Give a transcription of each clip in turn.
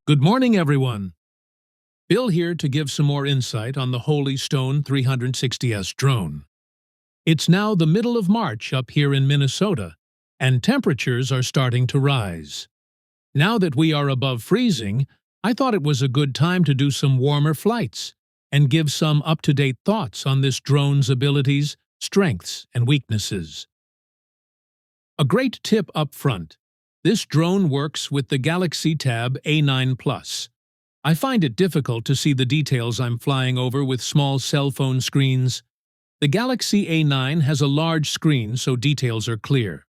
Good morning, everyone. Bill here to give some more insight on the Holy Stone 360S drone. It's now the middle of March up here in Minnesota, and temperatures are starting to rise. Now that we are above freezing, I thought it was a good time to do some warmer flights and give some up-to-date thoughts on this drone's abilities, strengths, and weaknesses. A great tip up front. This drone works with the Galaxy Tab A9 Plus. I find it difficult to see the details I'm flying over with small cell phone screens. The Galaxy A9 has a large screen, so details are clear.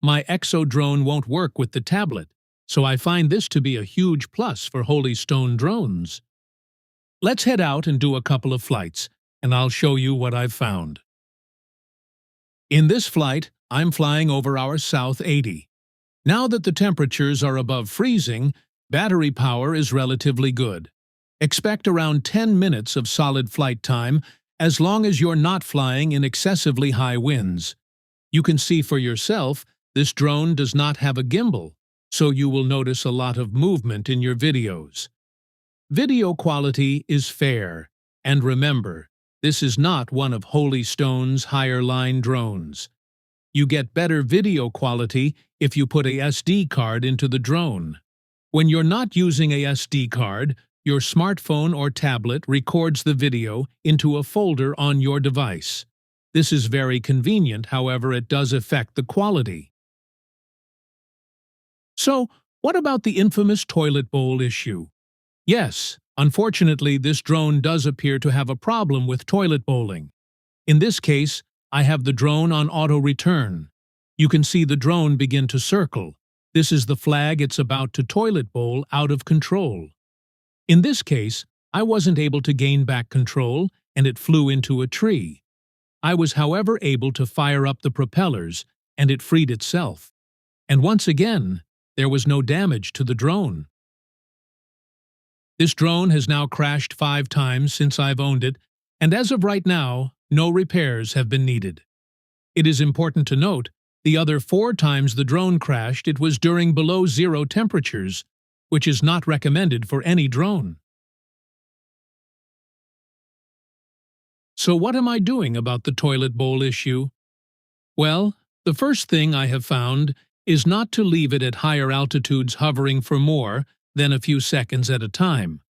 My Exo drone won't work with the tablet, so I find this to be a huge plus for Holy Stone drones. Let's head out and do a couple of flights, and I'll show you what I've found. In this flight, I'm flying over our South 80. Now that the temperatures are above freezing, battery power is relatively good. Expect around 10 minutes of solid flight time, as long as you're not flying in excessively high winds. You can see for yourself, this drone does not have a gimbal, so you will notice a lot of movement in your videos. Video quality is fair, and remember, this is not one of Holy Stone's higher-line drones. You get better video quality if you put a SD card into the drone. When you're not using a SD card, your smartphone or tablet records the video into a folder on your device. This is very convenient, however, it does affect the quality. So, what about the infamous toilet bowl issue? Yes, unfortunately, this drone does appear to have a problem with toilet bowling. In this case, I have the drone on auto return. You can see the drone begin to circle. This is the flag it's about to toilet bowl out of control. In this case, I wasn't able to gain back control, and it flew into a tree. I was, however, able to fire up the propellers, and it freed itself. And once again, there was no damage to the drone. This drone has now crashed 5 times since I've owned it, and as of right now, no repairs have been needed. It is important to note, the other 4 times the drone crashed, it was during below zero temperatures, which is not recommended for any drone. So what am I doing about the toilet bowl issue? Well, the first thing I have found is not to leave it at higher altitudes hovering for more than a few seconds at a time.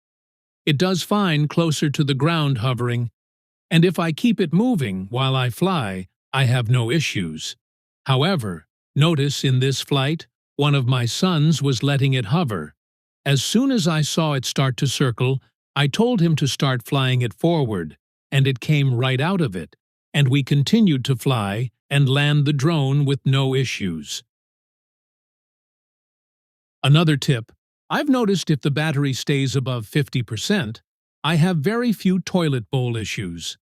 It does fine closer to the ground hovering, and if I keep it moving while I fly, I have no issues. However, notice in this flight, one of my sons was letting it hover. As soon as I saw it start to circle, I told him to start flying it forward, and it came right out of it, and we continued to fly and land the drone with no issues. Another tip, I've noticed if the battery stays above 50%, I have very few toilet bowl issues.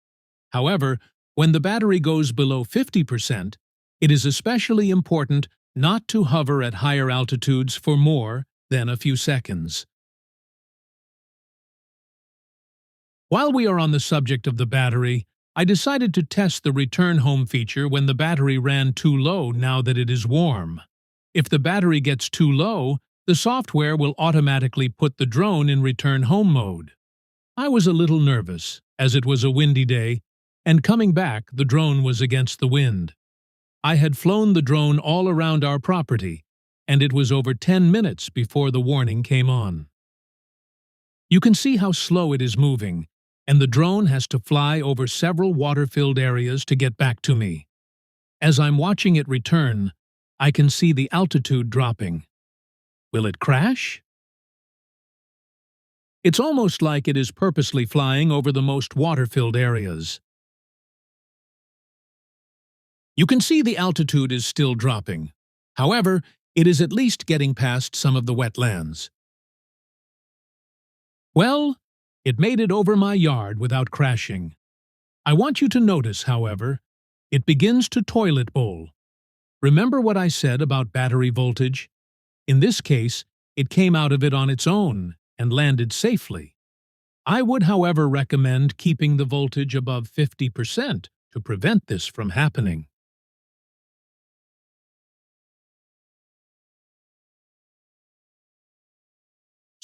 However, when the battery goes below 50%, it is especially important not to hover at higher altitudes for more than a few seconds. While we are on the subject of the battery, I decided to test the return home feature when the battery ran too low now that it is warm. If the battery gets too low, the software will automatically put the drone in return home mode. I was a little nervous, as it was a windy day, and coming back, the drone was against the wind. I had flown the drone all around our property, and it was over 10 minutes before the warning came on. You can see how slow it is moving, and the drone has to fly over several water-filled areas to get back to me. As I'm watching it return, I can see the altitude dropping. Will it crash? It's almost like it is purposely flying over the most water-filled areas. You can see the altitude is still dropping. However, it is at least getting past some of the wetlands. Well, it made it over my yard without crashing. I want you to notice, however, it begins to toilet bowl. Remember what I said about battery voltage? In this case, it came out of it on its own and landed safely. I would, however, recommend keeping the voltage above 50% to prevent this from happening.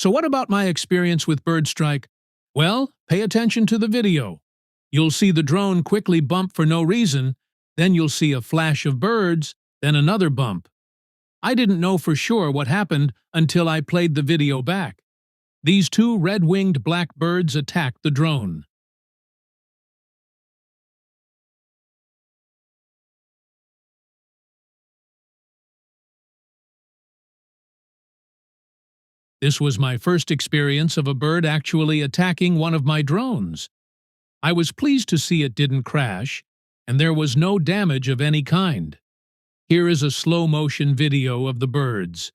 So what about my experience with bird strike? Well, pay attention to the video. You'll see the drone quickly bump for no reason, then you'll see a flash of birds, then another bump. I didn't know for sure what happened until I played the video back. These two red-winged black birds attacked the drone. This was my first experience of a bird actually attacking one of my drones. I was pleased to see it didn't crash, and there was no damage of any kind. Here is a slow-motion video of the birds.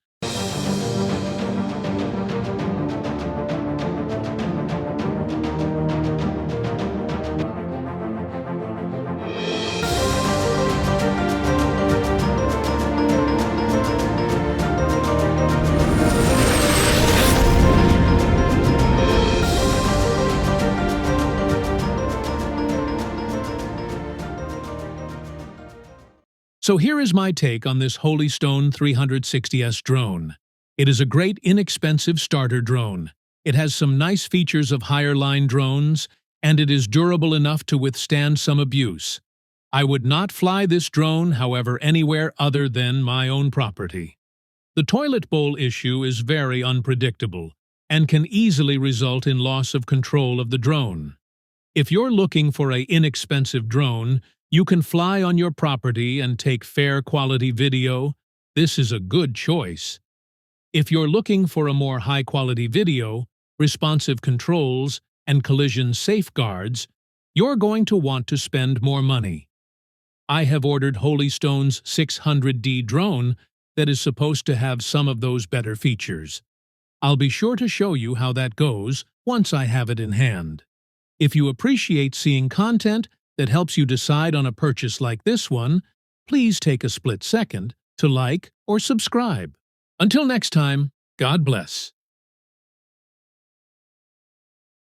So here is my take on this Holystone 360S drone. It is a great inexpensive starter drone. It has some nice features of higher-line drones, and it is durable enough to withstand some abuse. I would not fly this drone, however, anywhere other than my own property. The toilet bowl issue is very unpredictable and can easily result in loss of control of the drone. If you're looking for an inexpensive drone, you can fly on your property and take fair quality video. This is a good choice. If you're looking for a more high-quality video, responsive controls, and collision safeguards, you're going to want to spend more money. I have ordered Holystone's 600D drone that is supposed to have some of those better features. I'll be sure to show you how that goes once I have it in hand. If you appreciate seeing content that helps you decide on a purchase like this one, please take a split second to like or subscribe. Until next time, God bless.